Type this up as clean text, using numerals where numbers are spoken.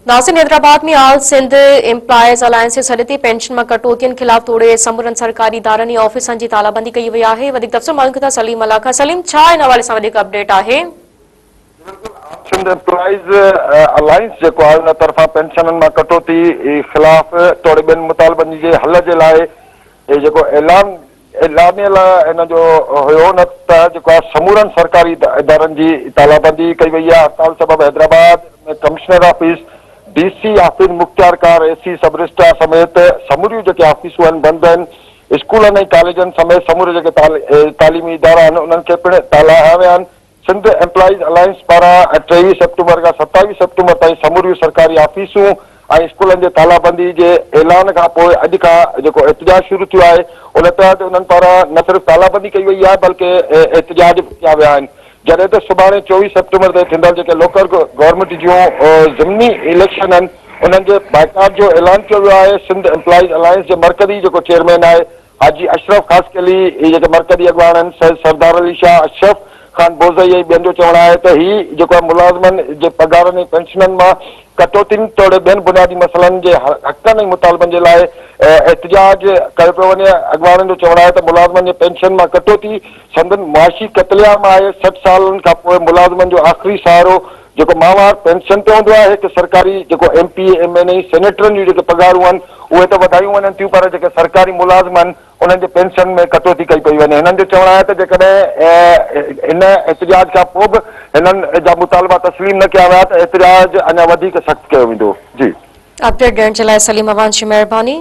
नासिर हैदराबाद में आल Sindh employees alliance सॾती pension में कटौतियुनि खिलाफ तोड़े समूरनि सरकारी इदारनि ऐं ऑफिसनि जी तालाबंदी कई वई आहे। वधीक तफ़सील मालूम था सलीम अला खां। सलीम, छा इन हवाले सां वधीक अपडेट आहे? सिंध एम्प्लॉयज़ अलायंस जेको आहे उन तरफ़ां पेंशननि मां कटौती ख़िलाफ़ तोड़े ॿियनि मुतालबनि जे हल जे लाइ जेको एलानियल इन जो हुयो न त जेको आहे समूरनि सरकारी इदारनि जी तालाबंदी कई वई आहे। हड़ताल सबबि हैदराबाद में कमिश्नर ऑफिस, DC ऑफिस, मुख्तियार कार, AC सब रजिस्ट्रार समेत समूरियूं जेके ऑफिसूं आहिनि बंदि आहिनि। स्कूलनि ऐं कॉलेजनि समेत समूरे जेके तालीमी इदारा आहिनि उन्हनि खे पिणु ताला हया विया आहिनि। सिंध एम्प्लॉयज़ अलायंस पारां 23 सितंबर खां 27 सितंबर ताईं समूरियूं सरकारी ऑफिसूं ऐं स्कूलनि जे तालाबंदी जे ऐलान खां पोइ अॼु खां जेको एहतजाज शुरू थियो आहे उन तहत उन्हनि पारां न सिर्फ़ु तालाबंदी कई वई आहे बल्कि एहतजाज बि कया विया आहिनि। जॾहिं त सुभाणे 24 सितंबर ते थींदड़ जेके लोकल गवर्नमेंट जूं ज़मीनी इलेक्शन आहिनि उन्हनि जे बाइकाट जो ऐलान कयो वियो आहे। सिंध एम्प्लॉयज़ अलायंस जे मरकज़ी जेको चेयरमैन आहे हाजी अशरफ ख़ासकली जेके मरकज़ी अॻवान आहिनि सरदार अली शाह, अशरफ खान बोज़ई ऐं ॿियनि जो चवणु आहे त ही जेको आहे मुलाज़िमनि जे पघारनि ऐं पेंशननि मां कटौतियुनि तोड़े ॿियनि बुनियादी मसइलनि जे हक़नि ऐं मुतालबनि जे लाइ एहतजाज कयो पियो वञे। अॻवाननि जो चवणु आहे त मुलाज़िमनि जे पेंशन मां कटौती संदन मुआशी क़तलेआम आहे। 60 सालनि खां पोइ मुलाज़िमनि जो आख़िरी सहारो जेको माहवार पेंशन ते हूंदो आहे। हिकु सरकारी जेको MP, MNA, सेनेटरनि जूं जेके पघारूं आहिनि उहे त वधायूं वञनि थियूं पर जेके सरकारी मुलाज़िम आहिनि उन्हनि जे पेंशन में कटौती कई पई वञे। हिननि जो चवणु आहे त जेकॾहिं इन एहतजाज खां पोइ बि हिननि जा मुतालबा तस्लीम न कया विया त एहतजाज अञा वधीक सख़्तु कयो वेंदो। जी, अपडेट ॾियण जे लाइ सलीम अवान जी महिरबानी।